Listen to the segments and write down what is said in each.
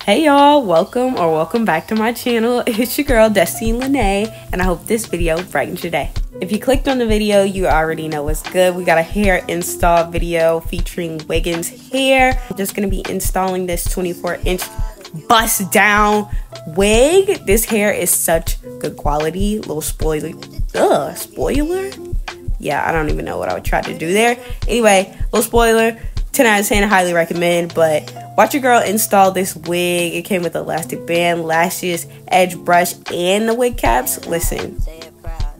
Hey y'all, welcome back to my channel. It's your girl Destiny Lene, and I hope this video brightens your day. If you clicked on the video, you already know what's good. We got a hair install video featuring Wiggins hair. I'm just gonna be installing this 24-inch bust down wig. This hair is such good quality. Little spoiler. Yeah, I don't even know what I would try to do there. Anyway, little spoiler. 10 out of 10, highly recommend. But watch your girl install this wig. It came with elastic band, lashes, edge brush, and the wig caps. Listen,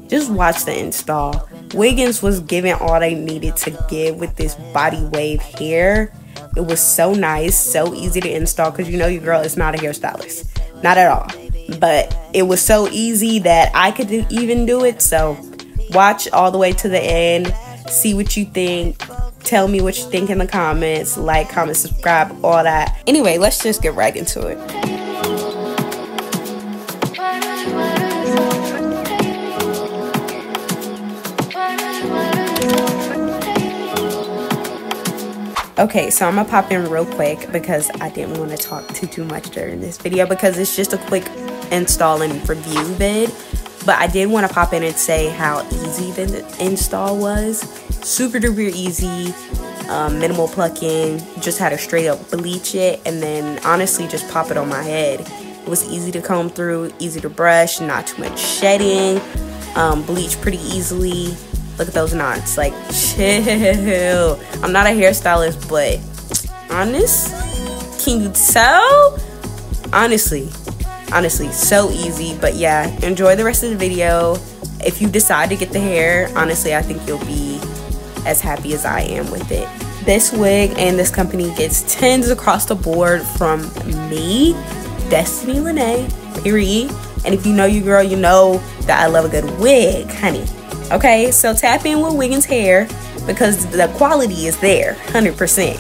just watch the install. Wiggins was giving all they needed to give with this body wave hair. It was so nice, so easy to install, because you know your girl is not a hairstylist. Not at all. But it was so easy that I could even do it. So watch all the way to the end. See what you think. Tell me what you think in the comments. Like, comment, subscribe, all that. Anyway, let's just get right into it. Okay, so I'm gonna pop in real quick because I didn't want to talk too much during this video, because it's just a quick install and review vid. But I did want to pop in and say how easy the install was. Super duper easy, minimal plucking. Just had to straight up bleach it and then honestly just pop it on my head. It was easy to comb through, easy to brush, not too much shedding. Bleach pretty easily. Look at those knots, like chill. I'm not a hairstylist, but honest, can you tell? Honestly, so easy. But yeah, enjoy the rest of the video. If you decide to get the hair, honestly, I think you'll be as happy as I am with it. This wig and this company gets 10s across the board from me, Destiny Lene, period. And if you know your girl, you know that I love a good wig, honey. Okay, so tap in with Wiggins hair because the quality is there, 100%.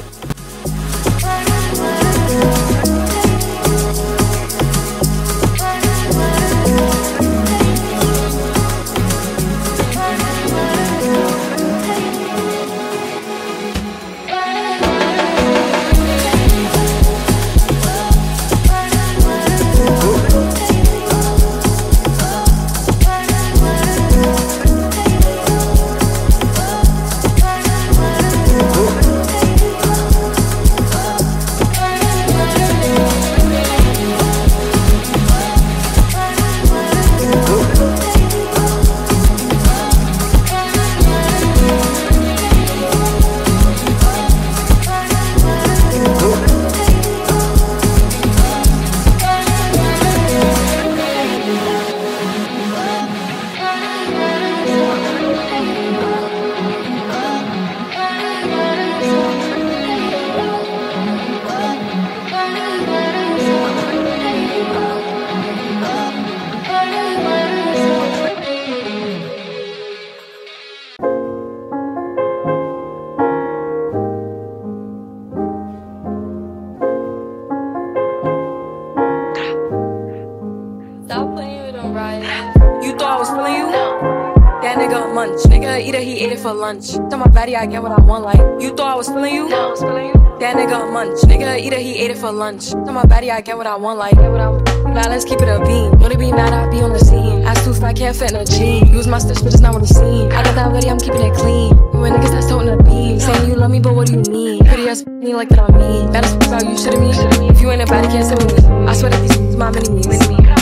You thought I was feeling you? That nigga munch. Nigga eat it, he ate it for lunch. Tell my baddie I get what I want, like. You thought I was feeling you? That nigga munch. Nigga eat it, he ate it for lunch. Tell my baddie I get what I want, like. Now let's keep it a beam. Wanna be mad, I be on the scene. Ass too fat, can't fit in a jean. Use my stitch, but it's not what I'm seeing. I got that ready, I'm keeping it clean. You and niggas that's toting a beam. Saying you love me, but what do you mean? Pretty ass me like that on me. Bad as about you, shitting me. If you ain't a baddie, can't sit with me. I swear that these my mini-me's.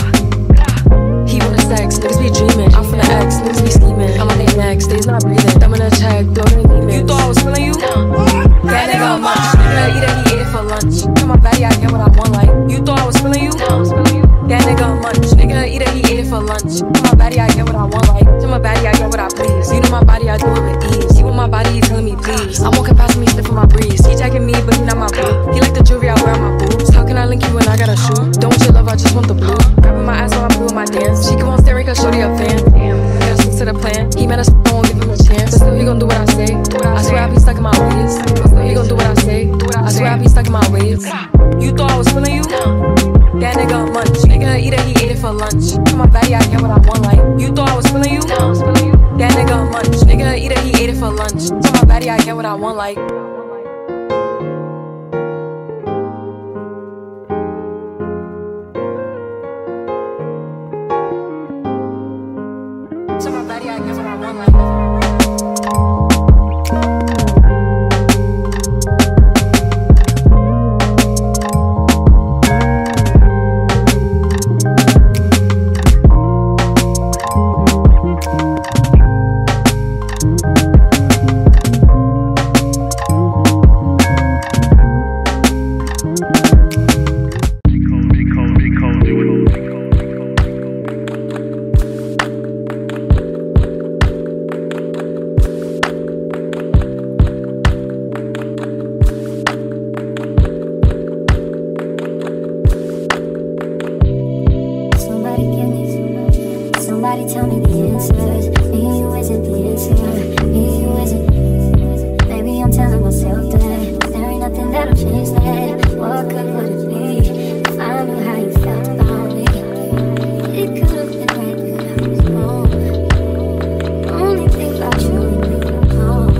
He wanna sex, niggas be dreaming. I'm from the X, niggas be scheming. I'm on their necks, they's not breathing. I'm in a check, building demons. You thought I was feeling you? That nigga munch. Nigga eat it, he ate it for lunch. Tell my baddie I get what I want, like. You thought I was feeling you? That nigga munch. Nigga eat it, he ate it for lunch. Tell my baddie I get what I want, like. Tell my baddie I get what I please. You know my body, I do it with ease. You with my body, he telling me please. I'm walking past me, sniffing my breeze. He jacking me, but he not my boo. He like the jewelry I wear on my boobs. How can I link you when I got a shoe? Don't want your love, I just want the blue. Grabbing my ass while I'm doing my dance. She keep on staring cause shorty a fan. Damn, gotta stick to the plan. He mad as I won't give him a chance. But still he gon' do what I say. I swear I be stuck in my ways. But still he gon' do what I say. I swear I be stuck in my ways. You thought I was feeling you? That nigga munch. Nigga eat it, he ate it for lunch. Tell my baddie I get what I want, like. You thought I was feeling you? That nigga munch. Nigga eat it, he ate it for lunch. Tell my baddie I get what I want, like. answers. Me and you isn't the answer. Me and you isn't. Maybe I'm telling myself that there ain't nothing that'll change that. What good would it be if I knew how you felt about me? It could have been right, but I was wrong. Only think about you and me alone.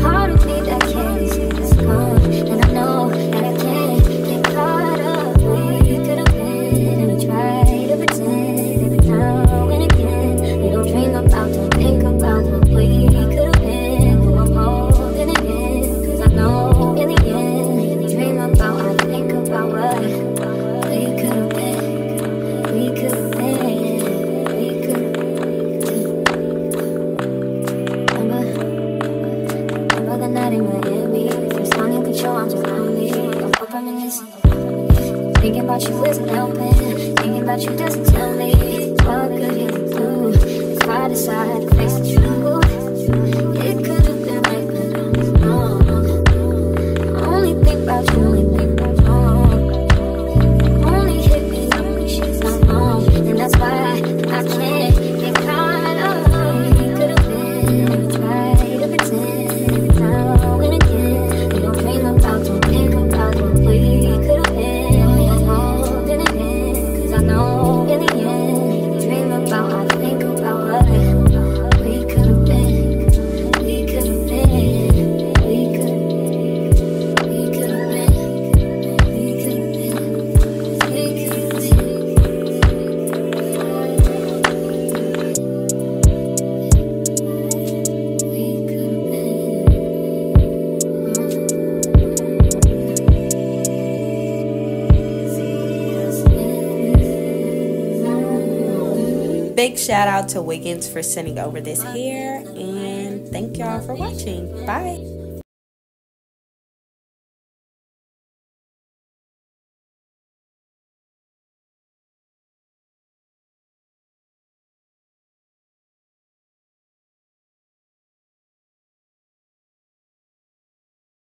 Part of me that can't see it's gone, and I know that I can't get caught up. We could have been, and we try to pretend every now and again. We don't dream about, don't think about what we could have been. But I'm holding it in, 'cause I know in the end, we dream about, I think about what we could have been. We could have been, we could have. Remember the night in Miami, first time you put your arms around me. I'm reminiscing. Thinking about you isn't helping. Thinking about you doesn't tell me what could you do if I decide to face the truth. It could have been right, but I was wrong. I only think about you and think about wrong. Only hit me up when she's not wrong, and that's why I can't get caught up. We could have been, and we try to pretend now and again. We don't dream about, don't think about what we could have been. I'm holding it in, 'cause I know in the end, we dream about, I think about what we could have been. We could have been, we could have been, we could have been, we could have been, we could have been. Big shout out to Wiggins for sending over this hair, and thank y'all for watching. Bye.